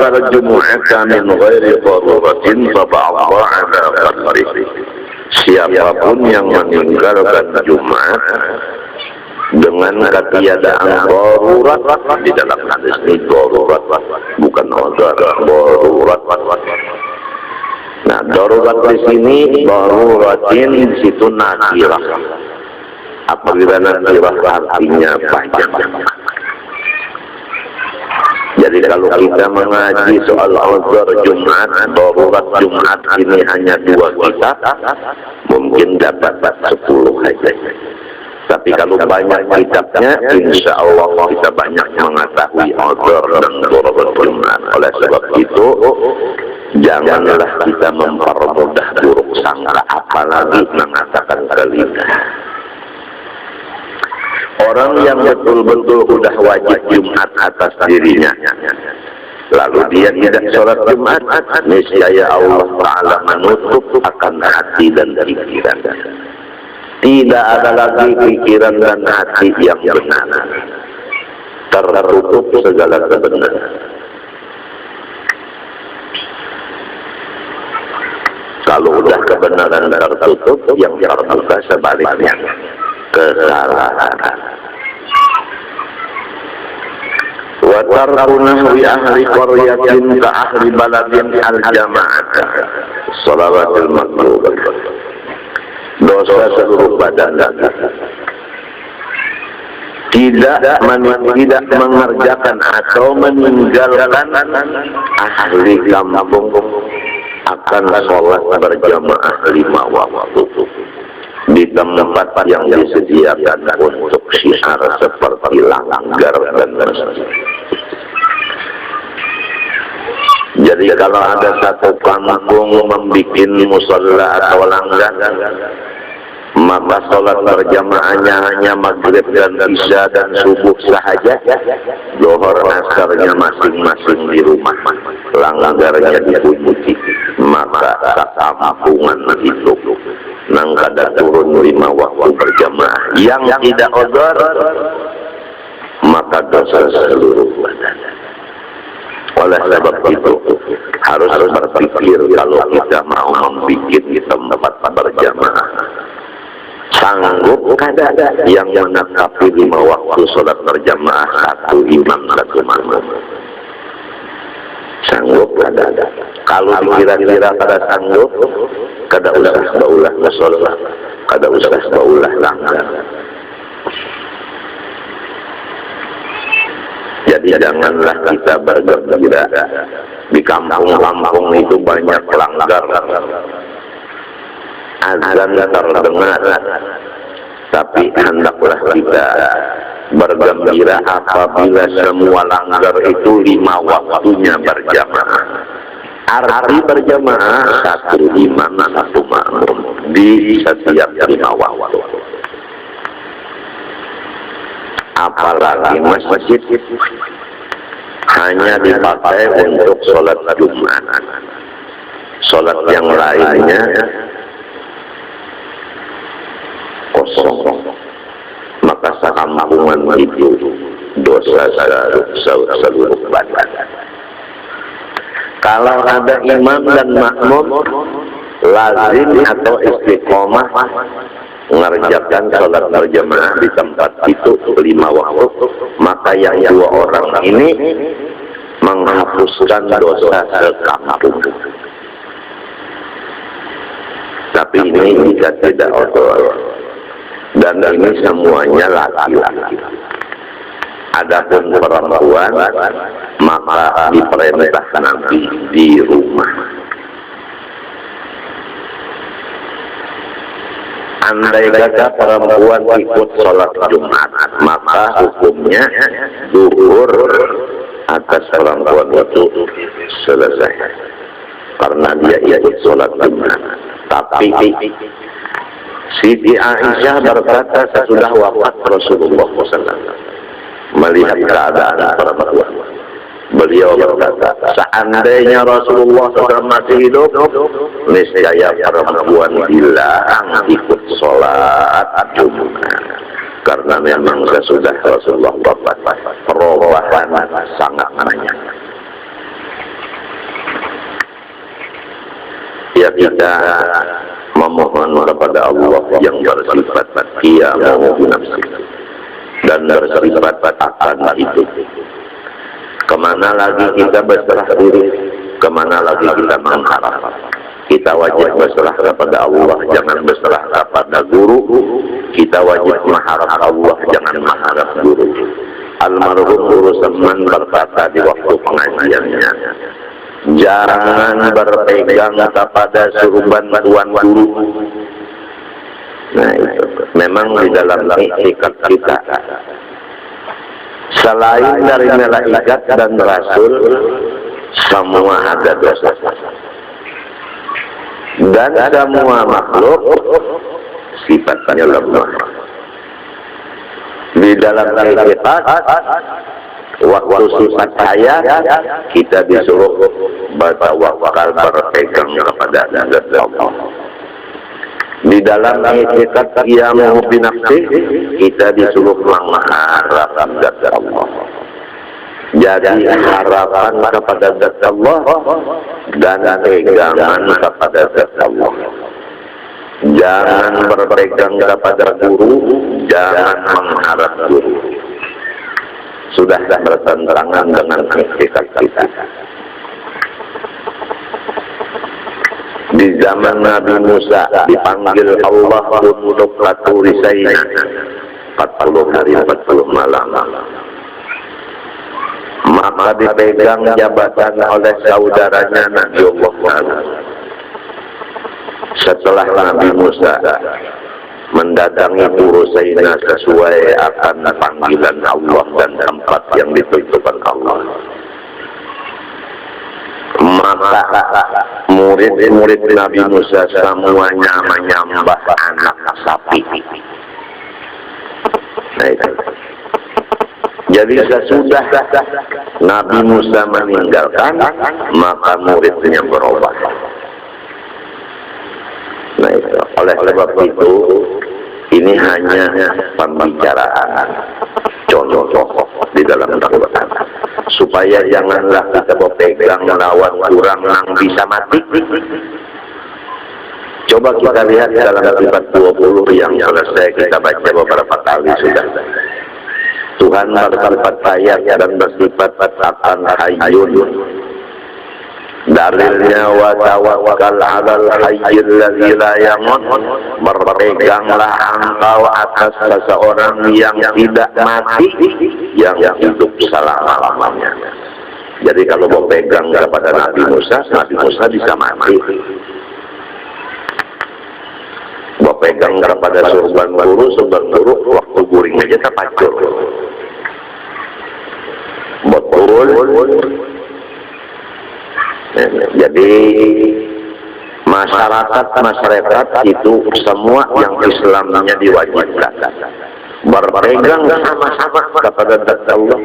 al-jumu'ata min ghairi daruratin fa ba'dha 'ala qalbi. Siapapun yang meninggalkan Jumat dengan ketiadaan darurat, di dalam hadis ini darurat bukan udhur, darurat. Nah, darurat di sini daruratin di situ nakirah. Apabila nakirah artinya banyak. Jadi kalau kita mengaji soal uzur Jumat, darurat Jumat ini hanya 2 kitab, mungkin dapat 10 saja. Tapi kalau banyak kitabnya, insya Allah kita banyak mengetahui uzur dan darurat Jumat. Oleh sebab itu, janganlah kita mempermudah buruk sangka, apalagi mengatakan kalimat. Orang yang betul-betul udah wajib Jumat atas dirinya, lalu dia tidak sholat Jumat, niscaya Allah Ta'ala menutup akan hati dan pikiran. Tidak ada lagi pikiran dan hati yang benar, tertutup segala kebenaran. Kalau udah kebenaran tertutup, yang terbuka sebaliknya kesalahan. Wa tarku nahwi ahli qaryatin ka ahli baladin al-jama'ata shalawatul makruh. Dosa seluruh badan tidak mengerjakan atau meninggalkan ahli kampung akan sholat berjamaah 5 waktu di tempat yang disediakan untuk syiar seperti langgar dan masjid. Jadi kalau ada satu kampung membuat musalla atau langgar, maka sholat berjamaahnya hanya maghrib dan isya dan subuh sahaja, zuhur asarnya masing-masing di rumah, langgarnya dipunguti, maka kampungan itu nang kada turun 5 waktu berjamaah yang tidak uzur, maka dosa seluruh badan. Oleh sebab itu harus berpikir kalau kita mau membuat di tempat berjamaah, sanggup kada yang menetapi 5 waktu sholat berjamaah, 1 imam 1 makmum? Sanggup kada? Kalau kira-kira kada sanggup, kada usah baulah sholat, kada usah baulah langgar. Jadi janganlah kita bergembira. Di kampung-kampung itu banyak langgar, azan terdengar, tapi hendaklah kita bergembira apabila semua langgar itu 5 waktunya berjamaah. Arti berjamaah 1 imam 1 makmum di setiap 5 waktu. Apalagi masjid hanya dipakai untuk sholat Jumat, sholat yang lainnya kosong, maka sekampungan itu dosa seluruh badan. Kalau ada imam dan makmum lazim atau istiqomah mengerjakan sholat berjamaah di tempat itu 5 waktu, maka yang 2 orang ini menghapuskan dosa sekampung. Tapi ini jika tidak uzur, dan ini semuanya laki-laki. Adapun perempuan maka diperintahkan nanti di rumah. Andai kata perempuan ikut sholat Jumat, maka hukumnya zuhur atas perempuan itu selesai, karena dia ikut sholat Jumat. Tapi Siti Aisyah berkata sesudah wafat Rasulullah SAW, melihat keadaan perempuan, beliau berkata, seandainya Rasulullah SAW masih hidup, niscaya perempuan dilarang ikut sholat Jumat, karena memang sesudah Rasulullah wafat perubahan sangat banyak. ya kita memohon kepada Allah yang bersifat qiyamu binafsi dan bersifat akan hidup. Kemana lagi kita berserah diri, kemana lagi kita mengharap. Kita wajib berserah kepada Allah, jangan berserah kepada guru. Kita wajib mengharap Allah, jangan mengharap guru. Almarhum Guru Seman berkata di waktu pengajiannya, jangan berpegang kepada surban tuan guru. Nah itu memang di dalam etikat kita, selain dari malaikat dan rasul, semua ada dosa. Dan semua makhluk sifatnya lemah. Di dalam etikat, waktu sifat saya, kita disuruh bertawakal, berpegang kepada zat Allah. Di dalam etikat qiyamu binafsi, kita disuruh mengharap zat Allah. Jadi harapan kepada zat Allah dan pegangan kepada zat Allah. Jangan berpegang kepada guru, jangan mengharap guru. Sudah bertentangan dengan etikat kita. Di zaman Nabi Musa dipanggil Allah untuk Turi Saina 40 hari 40 malam. Maka dipegang jabatan oleh saudaranya Nabi Allah. Setelah Nabi Musa mendatangi Turi Saina sesuai akan panggilan Allah dan tempat yang ditentukan Allah, maka murid-murid Nabi Musa semuanya menyembah anak sapi. Nah itu. Jadi sesudah Nabi Musa meninggalkan, maka muridnya berubah. Nah itu. Oleh sebab itu, ini hanya pembicaraan contoh di dalam Al-Quran, supaya janganlah kita berpegang melawan kurang yang bisa mati. Coba kita lihat dalam surat 20 yang selesai kita baca beberapa kali sudah. Tuhan bersifat ayat dan bersifat akan hayyun. Dalilnya wa tawakkal 'alal hayyil ladzi la yamut. Berpeganglah engkau atas seseorang yang tidak mati, yang hidup selama-lamanya. Jadi kalau berpegang kepada Nabi Musa bisa mati. Berpegang kepada surban guru waktu guring aja terpacur. Betul. Jadi masyarakat itu semua yang Islamnya diwajibkan berpegang sama-sama kepada zat Allah,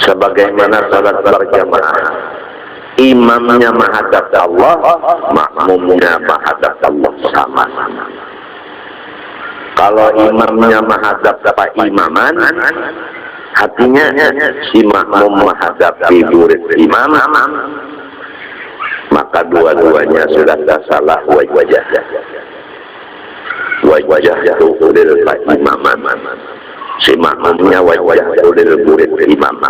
sebagaimana salat berjamaah, imamnya menghadap Allah, makmumnya menghadap Allah sama-sama. Kalau imamnya menghadap Pak Imaman, hatinya si makmum menghadapi murid imam, maka dua-duanya sudah salah wajah ulil Pak Imaman. Si makmumnya wajah ulil murid imam,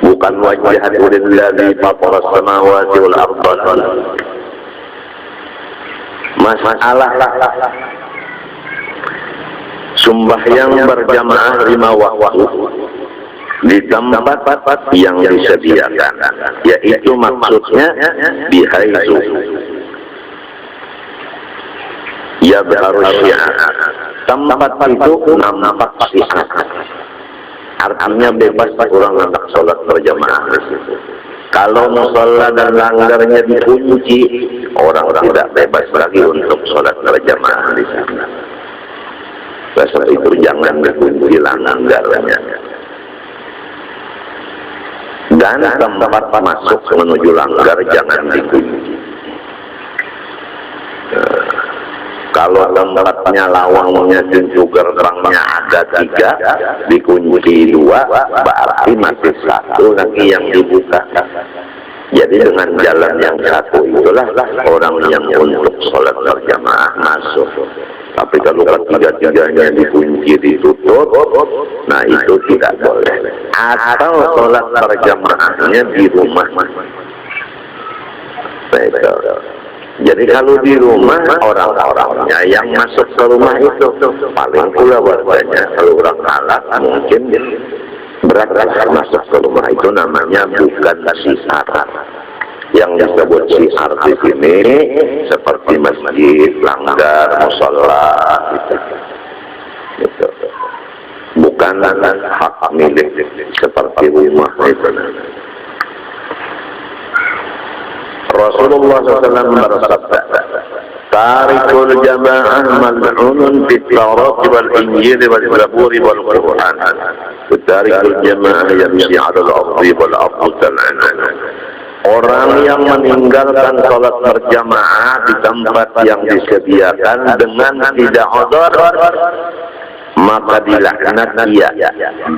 bukan wajah ulil ladzi fatara samawati wal ardh. Masalah sembahyang berjamaah 5 waktu di tempat yang disediakan, yaitu maksudnya di haitsu ya berharusnya tempat itu nampak syiar, artinya bebas orang hendak sholat berjamaah. Kalau musola dan langgarnya dikunci, orang tidak bebas lagi untuk sholat berjamaah di sana. Sebab itu jangan dikunci langgarnya. Dan tempat masuk menuju langgar jangan dikunci. Kalau tempatnya lawangnya pintu gerbangnya ada 3, dikunci 2, berarti masih 1 lagi yang dibuka. Jadi Jadi dengan jalan yang satu itulah orang yang untuk sholat berjamaah masuk. Tapi kalau ketiga-tiganya dikunci, ditutup, nah itu tidak boleh. Atau sholat berjamaahnya di rumah. Jadi kalau di rumah, orang-orangnya yang masuk ke rumah itu paling pula warganya. Kalau orang halal mungkin berat masuk ke rumah itu namanya bukan syiar. Yang disebut syiar di sini seperti masjid, langgar, musola, gitu. Bukan hak milik seperti rumah itu. Rasulullah SAW bersabda, "Tarikul jamaah mal'unun fit Taurat wal Injil wal Zabur wal Quran. Tarikul jamaah yamshi 'ala al-ardi wal ardu tal'an." Orang yang meninggalkan sholat berjamaah di tempat yang disediakan dengan tidak udhur, maka dilaknat dia.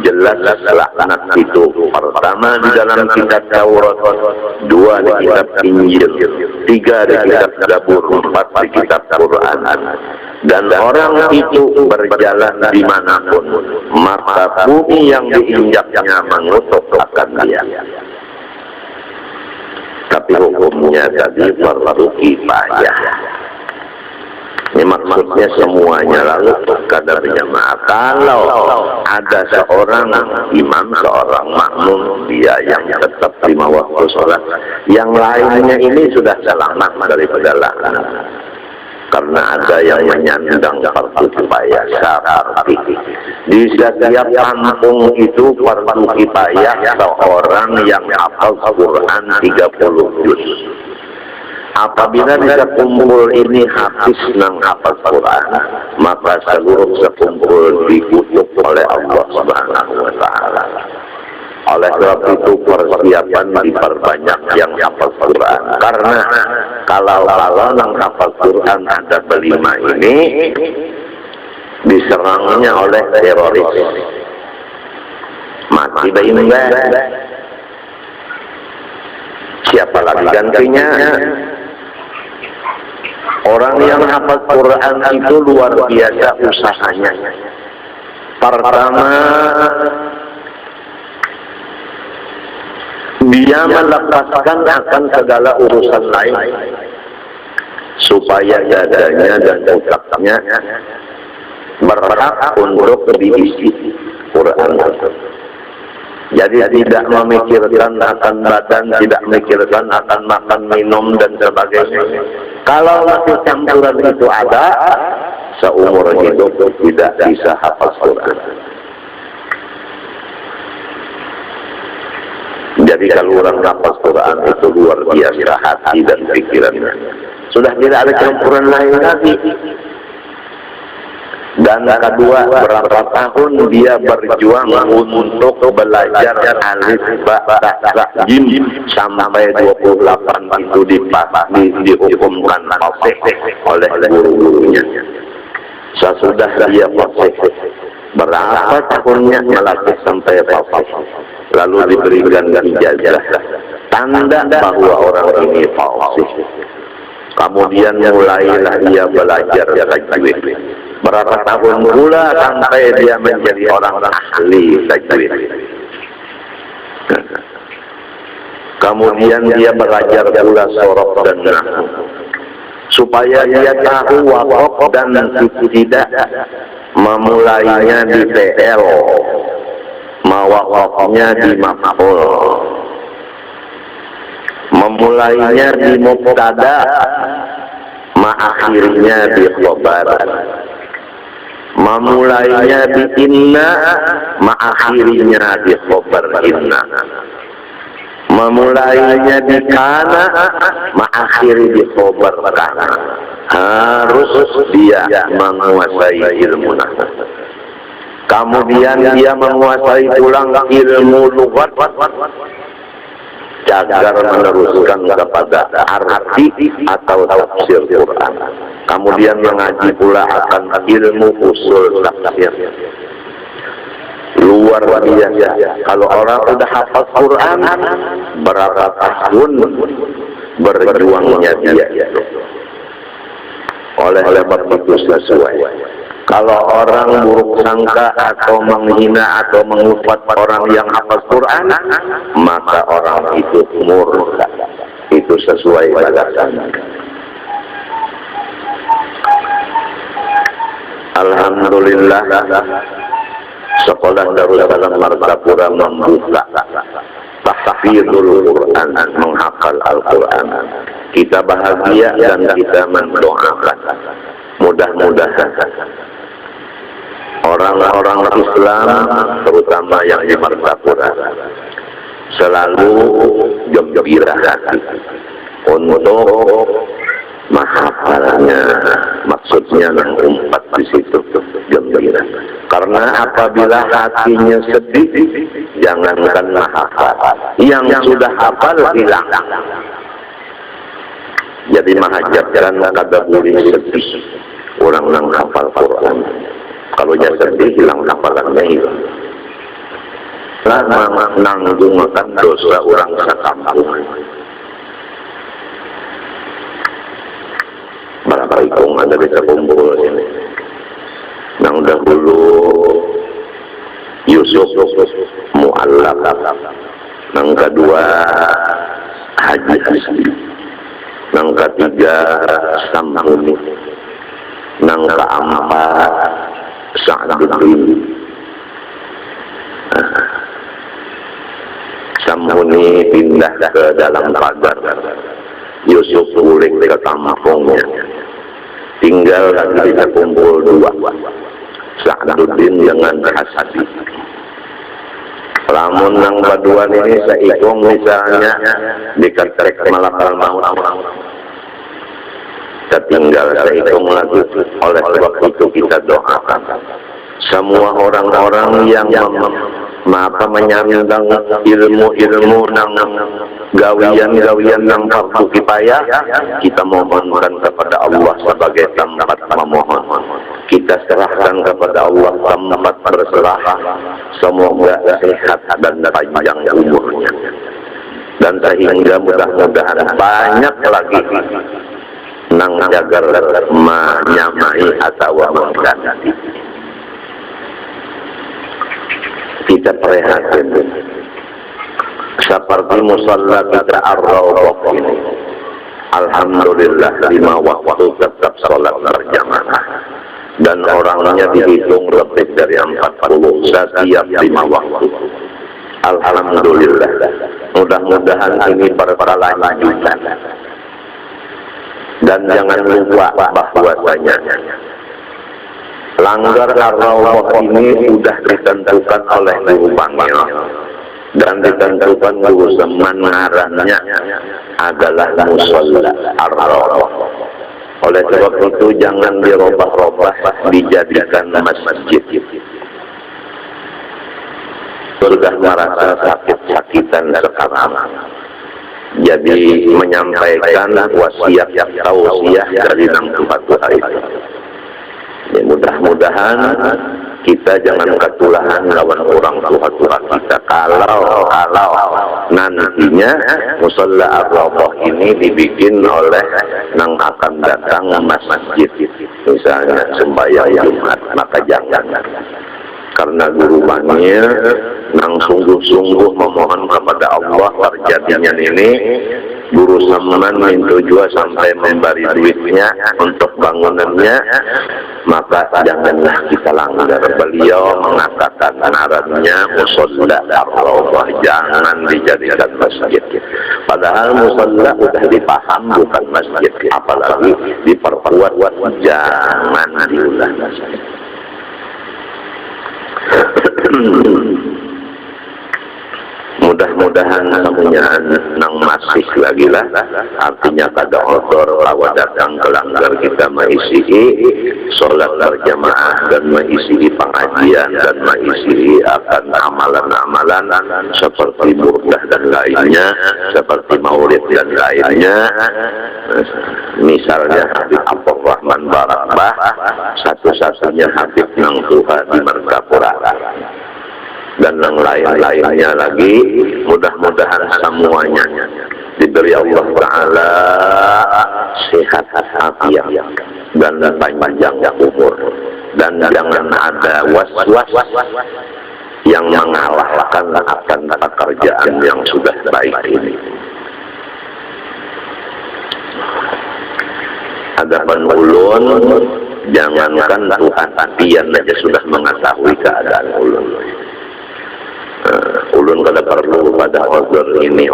Jelas laknat itu. Pertama di dalam kitab Taurat, dua di kitab Injil, tiga di kitab Zabur, empat di kitab Quran. Dan orang itu berjalan dimanapun, maka bumi yang diinjaknya mengutuk akan dia. Tapi hukumnya tadi fardu kifayah. Ini maksudnya semuanya lalu kadar jamaah. Kalau ada seorang imam, seorang makmum, dia yang tetap 5 waktu sholat, yang lainnya ini sudah selamat daripada laknat. Karena ada yang menyandang fardu kifayah syar'i. Di setiap kampung itu fardu kifayah seorang yang hafal Quran 30 juz. Apabila bisa kumpul ini habis nang hafal Quran, maka seluruh sekumpul dikutuk oleh Allah Subhanahu wa Ta'ala. Oleh sebab itu persiapan diperbanyak yang hafal Quran. Karena kalau nang hafal Quran ada berlima ini diserangnya oleh teroris, mati bayi enggak. Siapa lagi gantinya? Orang yang hafal Quran itu luar biasa usahanya. Pertama, dia melepaskan akan segala urusan lain supaya dadanya dan otaknya berhak untuk diisi Quran. Jadi tidak memikirkan akan badan, tidak memikirkan akan makan, minum dan sebagainya. Kalau masih campuran itu ada, seumur hidup tidak bisa hafal Quran. Jadi kalau orang hafal Quran itu luar biasa hati dan pikirannya. Sudah tidak ada campuran lain lagi. Dan kedua, berapa tahun dia berjuang untuk belajar alif, ba, ta, jim sampai 28 itu dihukumkan fasih oleh guru-gurunya. Sesudah dia fasih, berapa tahunnya melatih sampai fasih, lalu diberikan ijazah, tanda bahwa orang ini fasih. Kemudian mulailah dia belajar tajwid. Berapa tahun pula sampai dia menjadi orang ahli tajwid. Kemudian dia belajar pula sorof dan nahwu, supaya dia tahu waqaf dan tidak memulainya di fi'il, mawaqafnya di maf'ul, memulainya di mubtada, mengakhirinya di khobar, memulainya di inna, mengakhirinya di khobar inna, memulainya di kana, mengakhiri di khobar kana. Harus dia menguasai ilmu nahwu. Kemudian dia menguasai pulang ilmu lughat agar meneruskan kepada arti atau tafsir Quran. Kemudian mengaji pula akan ilmu usul tafsir. luar biasa. Kalau orang udah hafal Quran, berapa tahun berjuangnya dia. Oleh sebab itu sesuai. Kalau orang buruk sangka atau menghina atau mengufat orang yang hafal Quran, maka orang itu murka. Itu sesuai balasan. Alhamdulillah, sekolah Darussalam Martapura membuka tahfidzul Quran, menghafal Al-Quran. Kita bahagia dan kita mendoakan. Mudah-mudahan orang-orang Islam, terutama yang di Martapura, selalu gembira hati untuk menghafalnya. Maksudnya umpat di situ gembira. Karena apabila hatinya sedih, jangankan menghafal, yang sudah hafal hilang. Jadi mengajarkan kada boleh sedih orang yang hafal Quran. Kalau dia sedih, hilang hafalannya hilang. Lama nanggung makan dosa orang sekampung. Berapa ikung ada bisa kumpul ini. Yang dahulu Yusuf Mu'allaq, yang kedua Haji Hasbi, yang ketiga Samhuni, yang keempat Sa'duddin. Samhuni pindah ke dalam pagar, Yusuf pulang ke kampungnya. Tinggal lagi bisa kumpul dua, Sa'duddin dengan Hasbi. Lamun yang kedua ini seikung misalnya diketrek malakal maut, tertinggal seikung lagi. Oleh sebab itu kita doakan semua orang-orang yang menyandang ilmu nang gawian nang fardu kifayah, kita mohonkan kepada Allah sebagai tempat memohon. Kita serahkan kepada Allah tempat berserah. Semoga sehat dan panjang umurnya, dan sehingga mudah-mudahan banyak lagi nang jagar menyamai atau mengganti. Kita prihatin seperti musalla kita ar-rawdah ini. Alhamdulillah 5 waktu tetap sholat berjamaah, dan orangnya dihitung lebih dari 40 setiap 5 waktu. Alhamdulillah. Mudah-mudahan ini berkelanjutan. Dan jangan lupa bahwasanya langgar ar-rawdah ini sudah ditentukan oleh guru bangil, dan ditentukan guru semangarannya adalah musalla ar-rawdah. Oleh sebab itu jangan dirobah-robah, dijadikan masjid. Sudah merasa sakit-sakitan sekarang, jadi menyampaikan wasiat tausiah dari nang Tuhan itu. Ya, mudah-mudahan kita jangan ketulahan lawan orang tua kita. Kalau nantinya musalla ar-rawdah ini dibikin oleh nang akan datang masjid, misalnya sembahyang Jumat, maka jangan. Karena guru banyak nang sungguh-sungguh memohon kepada Allah terjadinya ini, guru Saman minta juga sampai memberi duitnya untuk bangunannya, maka janganlah kita langgar. Beliau mengatakan ngarannya musalla ar-rawdah, jangan dijadikan masjid. Padahal musalla sudah dipaham bukan masjid, apalagi diperkuat, jangan diulah masjid. Mudah-mudahan semuanya nang masih lagi lah, artinya kada odor lawa datang ke langgar kita mengisi sholat berjamaah dan mengisi pengajian dan mengisi akan amalan-amalan seperti burdah dan lainnya, seperti maulid dan lainnya. Misalnya Habib Abdul Rahman Barakbah, satu-satunya Habib nang Tuhan di Martapura. dan yang lain-lainnya lagi. Mudah-mudahan semuanya diberi Allah Ta'ala sehat afiat dan panjang umur, dan jangan ada was-was yang mengalahkan akan pekerjaan yang sudah baik ini. Adapun ulun, jangankan Tuhan, pian aja sudah mengetahui keadaan ulun. Ulun kada perlu pada order ini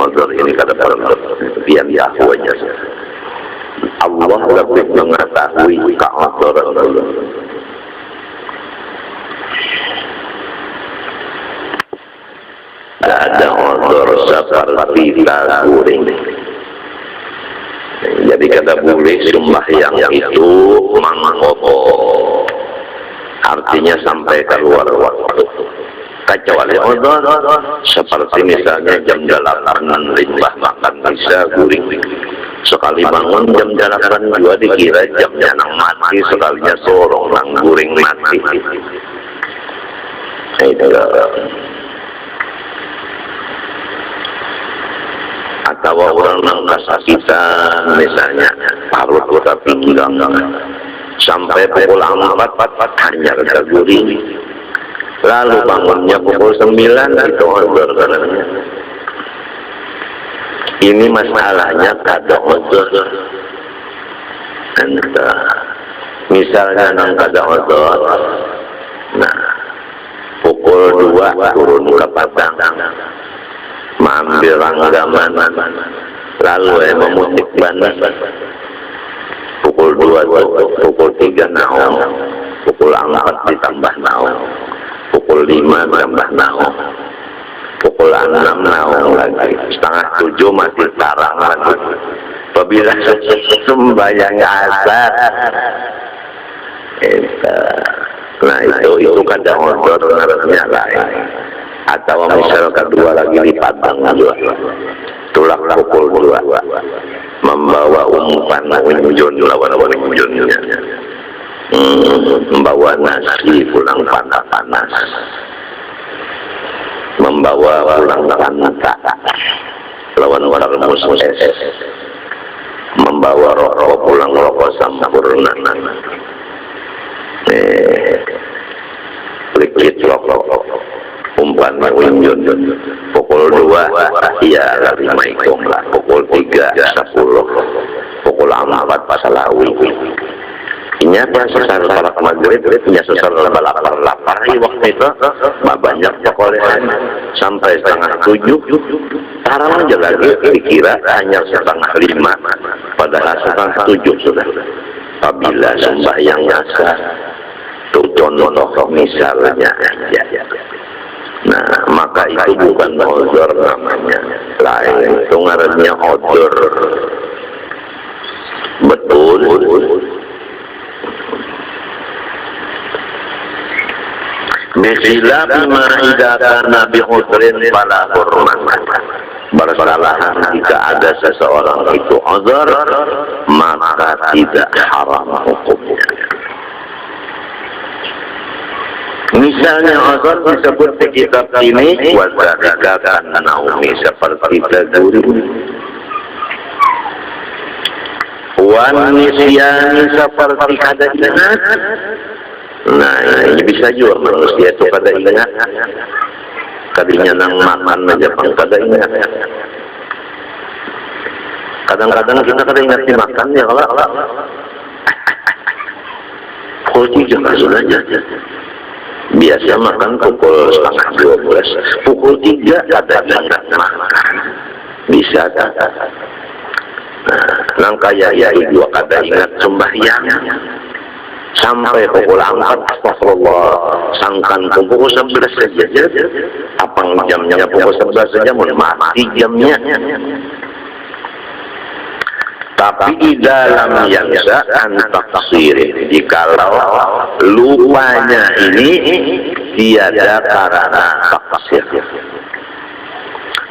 kada perlu, pian tahu aja. Allah lebih mengetahui keorderan ulun. Ada order seperti taguring. Jadi kata boleh sembahyang itu mangkopo, artinya sampai keluar waktu. Kecuali order seperti misalnya jam 8 limbah makan bisa guring. Sekali bangun jam 8 juga dikira jamnya nang mati, sekalinya sorong nang guring mati. Atau orang yang kesakitan misalnya harus kita pinggang sampai pukul 4 hanya kita guring, lalu bangunnya pukul 9 itu order. Ini masalahnya kada order. Misalnya nang kada order, nah pukul 2 turun ke Padang mengambil ranggaman, lalu memutik banas pukul 2, pukul 3 naon, pukul 4 ditambah naon, pukul 5 tambah naon, pukul 6 naon lagi, setengah 7 masih tarang lagi. Apabila sembahyang asar, nah itu kada order ngarannya lain. Atau misal kedua lagi di Padang juga, tulak pukul 2 membawa umpan unjun lawan unjunnya, membawa nasi pulang panas, membawa pulang kanta lawan termos es, membawa rokok pulang rokok sampurna, liquid rokok umpan unjun pukul 2 ya lari maikong lah, pukul 3 10, pukul 4 pasalawi. Inya sesar salat maghrib, inya sesar lapar waktu itu banyak pekolehan sampai setengah 7, tarang aja lagi dikira hanya setengah 5, padahal setengah 7 sudah. Apabila sembahyang asar tuh contoh misalnya aja. Nah, maka itu bukan order namanya, lain itu ngarannya order. Betul. Bismillah bima idza kana bi udrin fala hurmat. Bersalahan jika ada seseorang itu uzur, maka tidak haram hukumnya. Misalnya azan disebut di kitab ini wadzalika kana naumi seperti taguri, wan nisyani seperti kada ingat. Nah ini bisa juga manusia itu kada ingat, kadinya nang makan aja pang kada ingat. Kadang-kadang kita kada ingat dimakan ya kalau pukul 3 aja. Biasa makan pukul setengah 12, pukul 3 ada ingat makan, bisa tak? Nang kaya ya ibu kada ingat sembahyang sampai pukul 4, astagfirullah, sangkan pukul 11 saja, apang jamnya pukul 11 saja, mau mati jamnya. Tapi di dalam yang an taksirin, jikalau lupanya ini tiada karena taksir,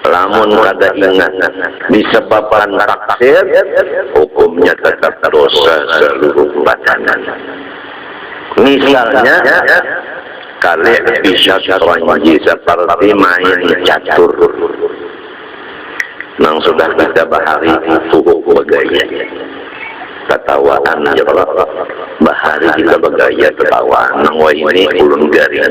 lamun kada ingat disebabkan taksir, hukumnya tetap dosa seluruh badan. Misalnya kali bisa syatranji seperti main catur. Nang sudah kita bahari tubuh bergaya ketawaan ya kalau bahari kita bergaya ketawaan nang ini ulun garing